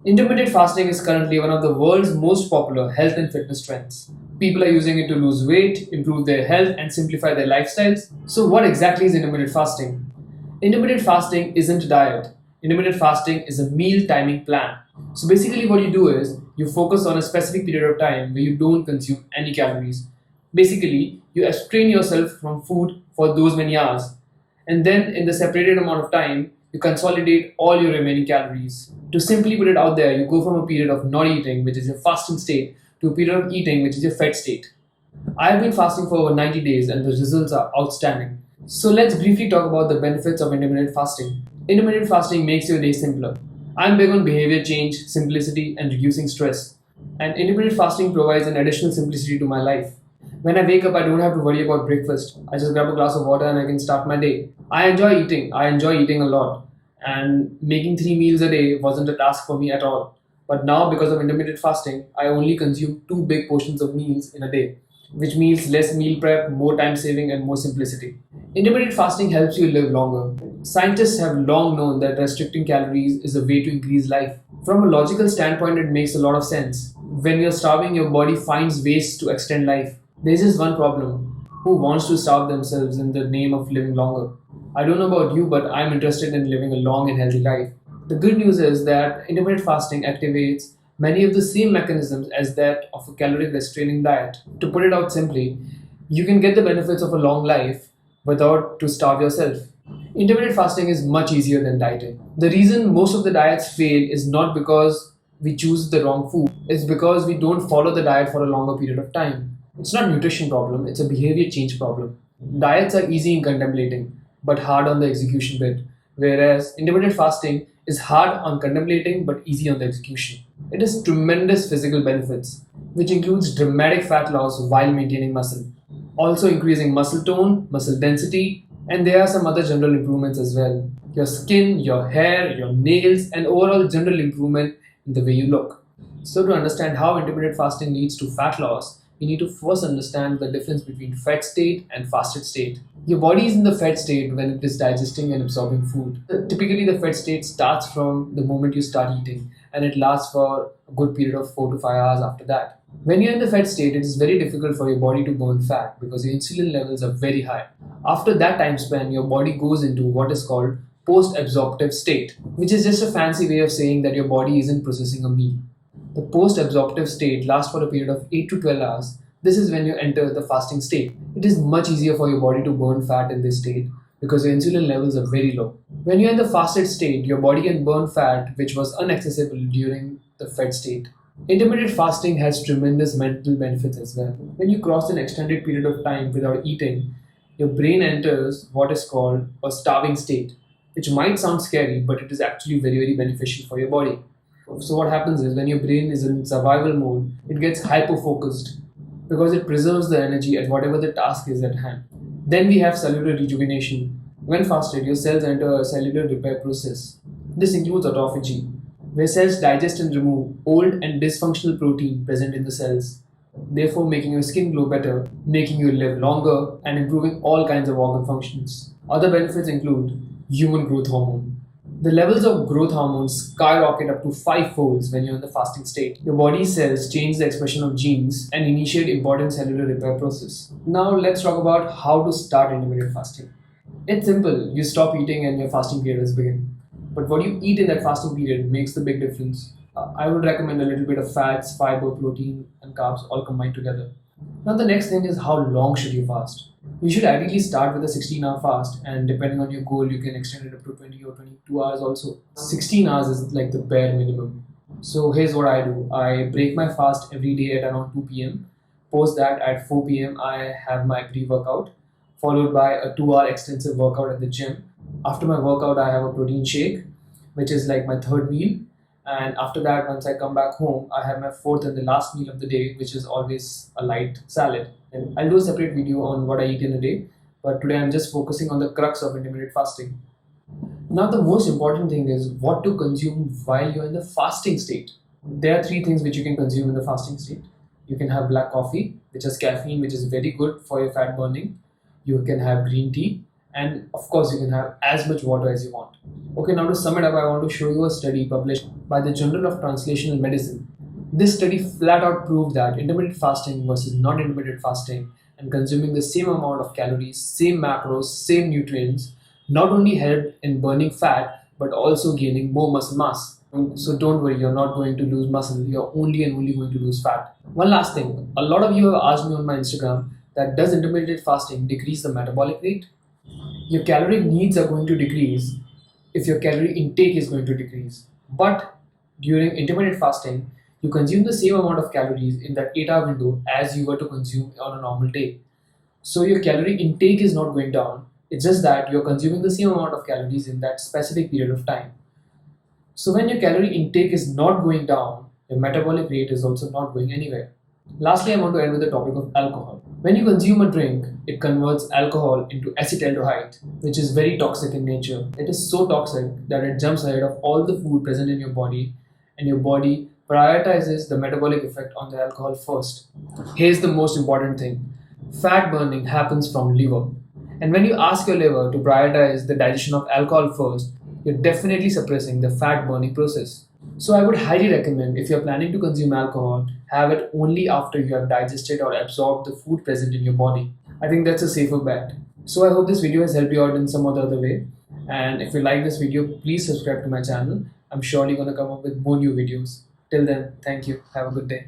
Intermittent fasting is currently one of the world's most popular health and fitness trends. People are using it to lose weight, improve their health, and simplify their lifestyles. So, what exactly is intermittent fasting? Intermittent fasting isn't a diet. Intermittent fasting is a meal timing plan. So, basically, what you do is you focus on a specific period of time where you don't consume any calories. Basically, you abstain yourself from food for those many hours, and then in the separated amount of time, you consolidate all your remaining calories. To simply put it out there, you go from a period of not eating, which is your fasting state, to a period of eating, which is your fed state. I've been fasting for over 90 days and the results are outstanding. So let's briefly talk about the benefits of intermittent fasting. Intermittent fasting makes your day simpler. I'm big on behavior change, simplicity, and reducing stress. And intermittent fasting provides an additional simplicity to my life. When I wake up, I don't have to worry about breakfast. I just grab a glass of water and I can start my day. I enjoy eating. I enjoy eating a lot. And making 3 meals a day wasn't a task for me at all. But now, because of intermittent fasting, I only consume 2 big portions of meals in a day, which means less meal prep, more time saving, and more simplicity. Intermittent fasting helps you live longer. Scientists have long known that restricting calories is a way to increase life. From a logical standpoint, it makes a lot of sense. When you're starving, your body finds ways to extend life. There's just one problem: who wants to starve themselves in the name of living longer? I don't know about you, but I'm interested in living a long and healthy life. The good news is that intermittent fasting activates many of the same mechanisms as that of a caloric restraining diet. To put it out simply, you can get the benefits of a long life without to starve yourself. Intermittent fasting is much easier than dieting. The reason most of the diets fail is not because we choose the wrong food, it's because we don't follow the diet for a longer period of time. It's not a nutrition problem, it's a behavior change problem. Diets are easy in contemplating, but hard on the execution bit, whereas intermittent fasting is hard on contemplating but easy on the execution. It has tremendous physical benefits, which includes dramatic fat loss while maintaining muscle, also increasing muscle tone, muscle density, and there are some other general improvements as well. Your skin, your hair, your nails, and overall general improvement in the way you look. So, to understand how intermittent fasting leads to fat loss, we need to first understand the difference between fed state and fasted state. Your body is in the fed state when it is digesting and absorbing food. Typically, the fed state starts from the moment you start eating and it lasts for a good period of 4 to 5 hours after that. When you're in the fed state, it is very difficult for your body to burn fat because your insulin levels are very high. After that time span, your body goes into what is called post absorptive state, which is just a fancy way of saying that your body isn't processing a meal. The post absorptive state lasts for a period of 8 to 12 hours. This is when you enter the fasting state. It is much easier for your body to burn fat in this state because your insulin levels are very low. When you're in the fasted state, your body can burn fat which was inaccessible during the fed state. Intermittent fasting has tremendous mental benefits as well. When you cross an extended period of time without eating, your brain enters what is called a starving state, which might sound scary, but it is actually very, very beneficial for your body. So, what happens is when your brain is in survival mode, it gets hyper focused because it preserves the energy at whatever the task is at hand. Then we have cellular rejuvenation. When fasted, your cells enter a cellular repair process. This includes autophagy, where cells digest and remove old and dysfunctional protein present in the cells, therefore making your skin glow better, making you live longer, and improving all kinds of organ functions. Other benefits include human growth hormone. The levels of growth hormones skyrocket up to 5 folds when you're in the fasting state. Your body cells change the expression of genes and initiate important cellular repair process. Now let's talk about how to start intermittent fasting. It's simple. You stop eating and your fasting period is begin. But what you eat in that fasting period makes the big difference. I would recommend a little bit of fats, fiber, protein, and carbs all combined together. Now the next thing is how long should you fast? You should ideally start with a 16-hour fast, and depending on your goal, you can extend it up to 20 or 22 hours also. 16 hours is like the bare minimum. So here's what I do: I break my fast every day at around 2 p.m. Post that at 4 p.m., I have my pre workout, followed by a 2 hour extensive workout at the gym. After my workout, I have a protein shake, which is like my third meal. And after that, once I come back home, I have my fourth and the last meal of the day, which is always a light salad. And I'll do a separate video on what I eat in a day, but today I'm just focusing on the crux of intermittent fasting. Now, the most important thing is what to consume while you're in the fasting state. There are 3 things which you can consume in the fasting state. You can have black coffee, which has caffeine, which is very good for your fat burning. You can have green tea, and of course you can have as much water as you want. Okay, now to sum it up, I want to show you a study published by the Journal of Translational Medicine. This study flat out proved that intermittent fasting versus non-intermittent fasting and consuming the same amount of calories, same macros, same nutrients not only helped in burning fat but also gaining more muscle mass. So don't worry, you're not going to lose muscle, you're only and only going to lose fat. One last thing, a lot of you have asked me on my Instagram that does intermittent fasting decrease the metabolic rate? Your calorie needs are going to decrease if your calorie intake is going to decrease. But during intermittent fasting, you consume the same amount of calories in that 8-hour window as you were to consume on a normal day. So your calorie intake is not going down. It's just that you're consuming the same amount of calories in that specific period of time. So when your calorie intake is not going down, your metabolic rate is also not going anywhere. Lastly, I want to end with the topic of alcohol. When you consume a drink, it converts alcohol into acetaldehyde, which is very toxic in nature. It is so toxic that it jumps ahead of all the food present in your body, and your body prioritizes the metabolic effect on the alcohol first. Here's the most important thing: fat burning happens from liver. And when you ask your liver to prioritize the digestion of alcohol first, you're definitely suppressing the fat burning process. So I would highly recommend, if you're planning to consume alcohol, have it only after you have digested or absorbed the food present in your body. I think that's a safer bet. So I hope this video has helped you out in some other way. And if you like this video, please subscribe to my channel. I'm surely gonna come up with more new videos. Till then, thank you. Have a good day.